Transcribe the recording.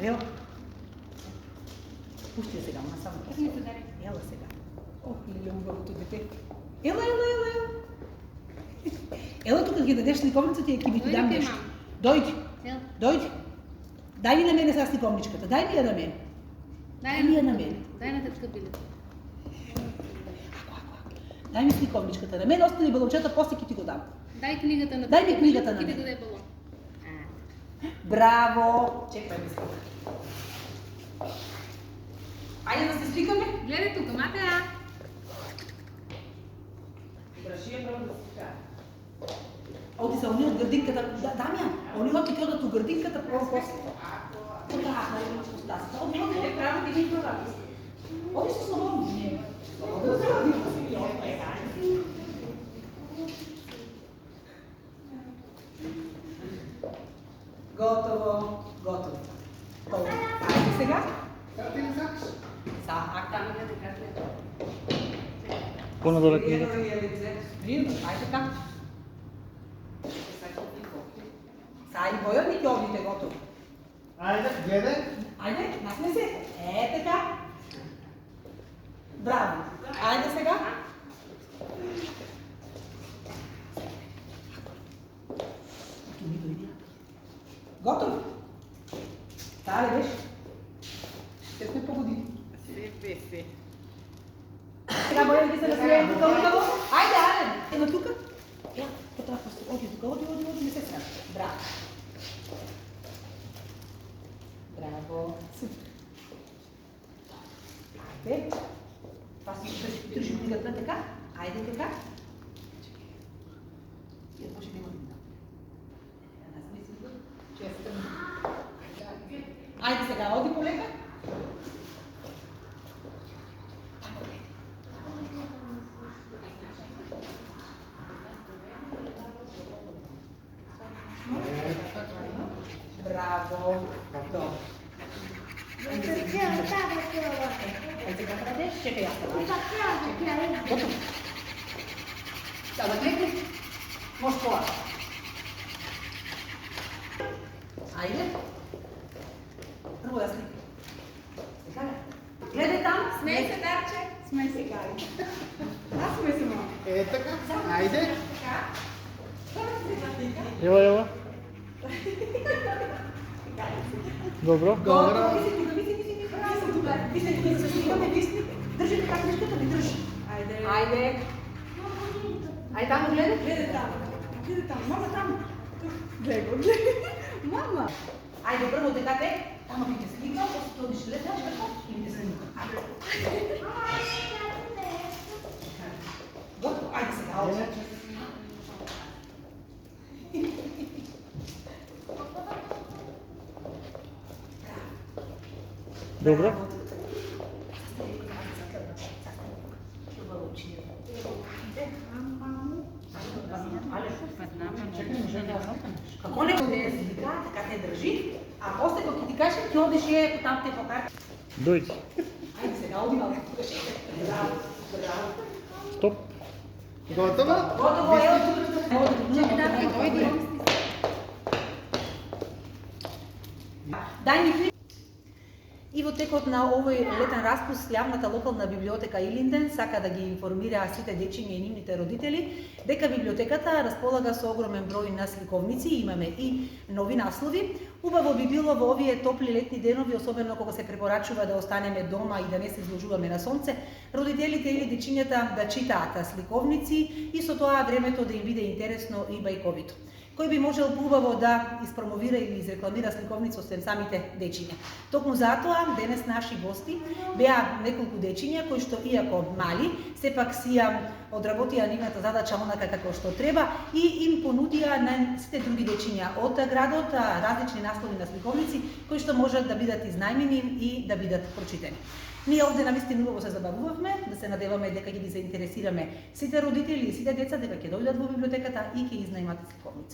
Ево. Пусти сега, ама само. Ела сега. Ох, или убавото дете. Ела. Ела тук ги дадеш сликовницата и ќе ви ти дам нещо. Дојди. Дай ми на мене сега сликовничката. Дай ми ја на мене. Дай на тетка билет. Дай ми сликовничката на мене, остани балончета, после ќе ти го дам. Дай книгата на Дай ми книгата на мене. мене. Браво! Чекай ми слика. Ајде да се сликаме? Гледай тука, Матеа. Брашија право да се слика. Оди се они од градинката. Дамјан, они оти ќе одат у градинката прво после. Оди право да ги прават. Оди се слободни. Готово. Ајде сега. Понадолу книгата. Ајде така. Сега и бојот ми ќе одите готово. Ајде, гледај. Ајде, насме се. Така. Браво. Ајде сега. Готово? Таа ли беше? Ще сме погоди. Се. Сега бојам ги се насмеем тука утаво. Ајде. Ено тука. Ја, потрафа се. Оди тука, оди, не се срам. Браво. Ајде. Това си држи книгата така. Ајде така. Ја може би имам. Ајде сега, оди полека. Браво. Добро. Ајде сега праде, чекај јас. Готово. Сега гледај. Може това. Ајде. Прво да сликам. Сега ли? Гледај там. Смеј се, Дарче. Смеј се, Гари. Аз смеј се, мама. Така, ајде. Ева. Добро. Висни тука да се снимаме, висни. Држи така книжката ми, држи. Ајде. Ајде таму гледај. Гледај таму. Мама таму. Гледај. Мама. Ајде прво дека те, таму ќе те слика, после тоа одиш гледаш како и те снима. Готово, ајде сега, оди. Добро. Како не го дадеш слика, така те држи, а после кога ќе ти каже, ќе одиш е там те покажа. Дојди. Ајде сега, оди малку. Браво. Стоп. Готово? Готово, ево. Дај ми книга. И во текот на овој летен распуст, јавната локална библиотека Илинден сака да ги информира сите дечиња и нивните родители дека библиотеката располага со огромен број на сликовници, имаме и нови наслови. Убаво би било во овие топли летни денови, особено кога се препорачува да останеме дома и да не се изложуваме на сонце, родителите или дечињата да читаат сликовници и со тоа времето да им биде интересно и бајковито. Кој би можел поубаво да испромовира или изрекламира сликовници освен самите дечиња. Токму затоа, денес наши гости беа неколку дечиња кои што иако мали, сепак си ја одработија нивната задача онака како што треба и им понудија на сите други дечиња од градот различни наслови на сликовници кои што можат да бидат изнајмени и да бидат прочитани. Ние овде навистина убаво се забавувавме, да се надеваме дека ќе ги заинтересираме сите родители и сите деца дека ќе дојдат во библиотеката и ќе изнајмат сликовница.